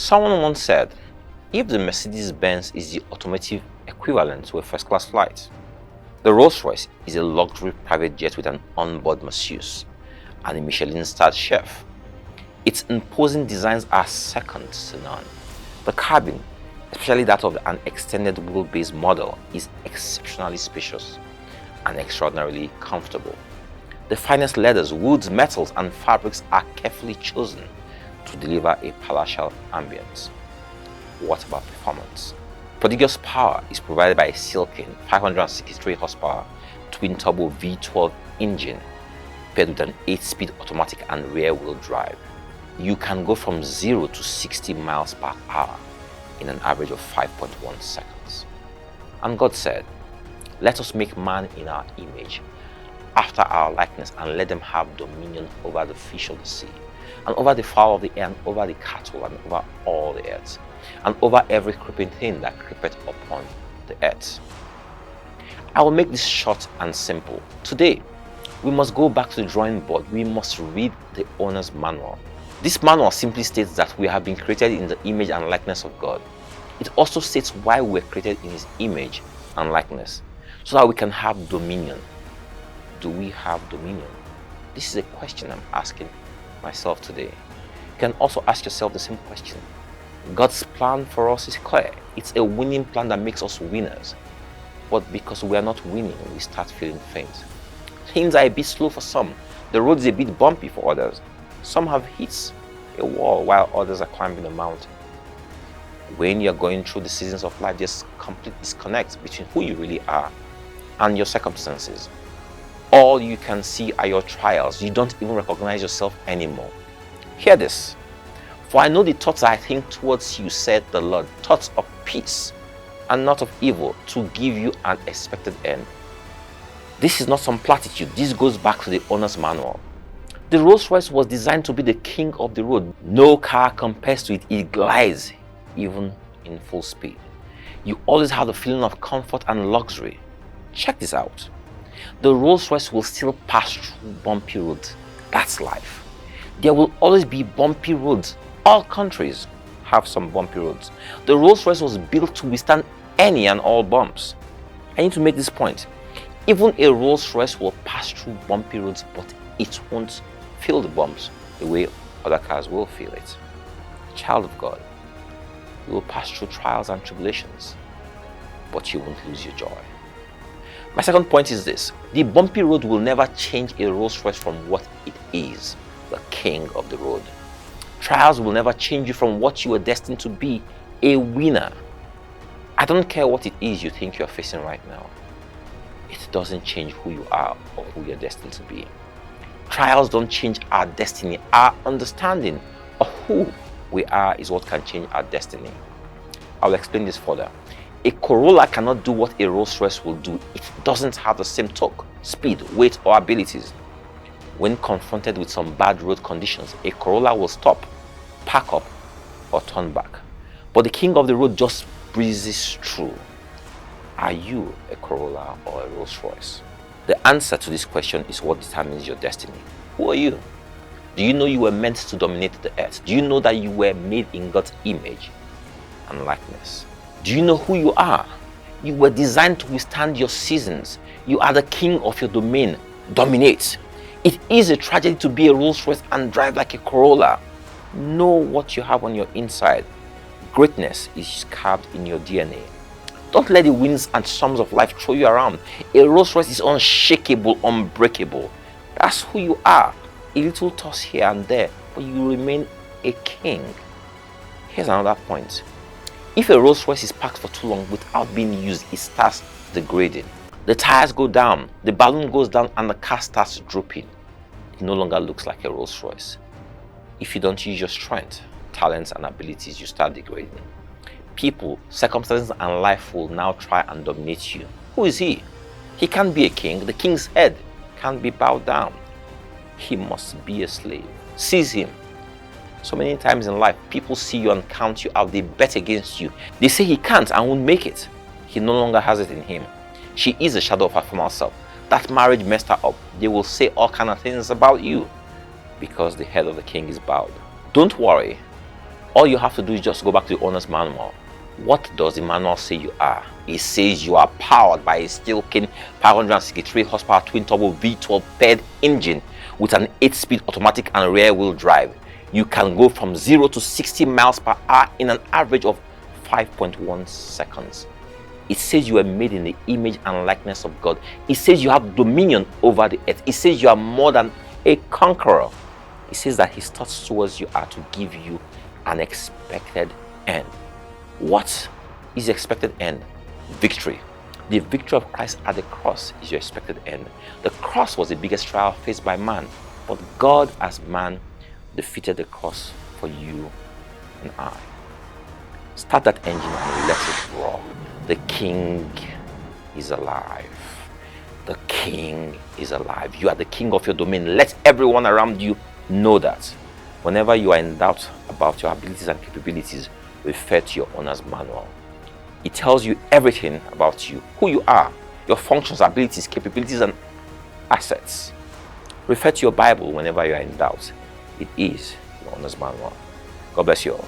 Someone once said, if the Mercedes-Benz is the automotive equivalent to a first-class flight, the Rolls Royce is a luxury private jet with an onboard masseuse and a Michelin-starred chef. Its imposing designs are second to none. The cabin, especially that of an extended wheelbase model, is exceptionally spacious and extraordinarily comfortable. The finest leathers, woods, metals, and fabrics are carefully chosen to deliver a palatial ambience. What about performance? Prodigious power is provided by a silken 563 horsepower twin-turbo V12 engine paired with an 8-speed automatic and rear-wheel drive. You can go from 0 to 60 miles per hour in an average of 5.1 seconds. And God said, let us make man in our image, after our likeness, and let them have dominion over the fish of the sea, and over the fowl of the air, and over the cattle, and over all the earth, and over every creeping thing that creepeth upon the earth. I will make this short and simple. Today, we must go back to the drawing board. We must read the owner's manual. This manual simply states that we have been created in the image and likeness of God. It also states why we were created in His image and likeness, so that we can have dominion. Do we have dominion? This is a question I'm asking myself today. You can also ask yourself the same question. God's plan for us is clear. It's a winning plan that makes us winners. But because we are not winning, we start feeling faint. Things are a bit slow for some. The road is a bit bumpy for others. Some have hit a wall while others are climbing a mountain. When you're going through the seasons of life, there's complete disconnect between who you really are and your circumstances. All you can see are your trials. You don't even recognize yourself anymore. Hear this. For I know the thoughts I think towards you, said the Lord, thoughts of peace and not of evil, to give you an expected end. This is not some platitude. This goes back to the owner's manual. The Rolls Royce was designed to be the king of the road. No car compares to it. It glides even in full speed. You always have the feeling of comfort and luxury. Check this out. The Rolls Royce will still pass through bumpy roads. That's life. There will always be bumpy roads. All countries have some bumpy roads. The Rolls Royce was built to withstand any and all bumps. I need to make this point. Even a Rolls Royce will pass through bumpy roads, but it won't feel the bumps the way other cars will feel it. Child of God, you will pass through trials and tribulations, but you won't lose your joy. My second point is this. The bumpy road will never change a Rolls Royce from what it is, the king of the road. Trials will never change you from what you were destined to be, a winner. I don't care what it is you think you're facing right now. It doesn't change who you are or who you're destined to be. Trials don't change our destiny. Our understanding of who we are is what can change our destiny. I'll explain this further. A Corolla cannot do what a Rolls Royce will do. It doesn't have the same torque, speed, weight, or abilities. When confronted with some bad road conditions, a Corolla will stop, pack up, or turn back. But the king of the road just breezes through. Are you a Corolla or a Rolls Royce? The answer to this question is what determines your destiny. Who are you? Do you know you were meant to dominate the earth? Do you know that you were made in God's image and likeness? Do you know who you are? You were designed to withstand your seasons. You are the king of your domain. Dominate. It is a tragedy to be a Rolls Royce and drive like a Corolla. Know what you have on your inside. Greatness is carved in your DNA. Don't let the winds and storms of life throw you around. A Rolls Royce is unshakable, unbreakable. That's who you are. A little toss here and there, but you remain a king. Here's another point. If a Rolls Royce is parked for too long without being used, it starts degrading. The tires go down, the balloon goes down, and the car starts drooping. It no longer looks like a Rolls Royce. If you don't use your strength, talents, and abilities, you start degrading. People, circumstances, and life will now try and dominate you. Who is he? He can't be a king. The king's head can't be bowed down. He must be a slave. Seize him. So many times in life, people see you and count you out. They bet against you. They say he can't and won't make it. He no longer has it in him. She is a shadow of her former self. That marriage messed her up. They will say all kind of things about you because the head of the king is bowed. Don't worry. All you have to do is just go back to the owner's manual. What does the manual say you are? It says you are powered by a Stilkin 563 horsepower twin-turbo V12 paired engine with an 8-speed automatic and rear-wheel drive. You can go from 0 to 60 miles per hour in an average of 5.1 seconds. It says you are made in the image and likeness of God. It says you have dominion over the earth. It says you are more than a conqueror. It says that his thoughts towards you are to give you an expected end. What is the expected end? Victory. The victory of Christ at the cross is your expected end. The cross was the biggest trial faced by man, but God as man defeated the cross for you and I. Start that engine and let it roar. The King is alive. The King is alive. You are the king of your domain. Let everyone around you know that. Whenever you are in doubt about your abilities and capabilities, refer to your owner's manual. It tells you everything about you, who you are, your functions, abilities, capabilities, and assets. Refer to your Bible whenever you are in doubt. It is your owner's manual. God bless you all.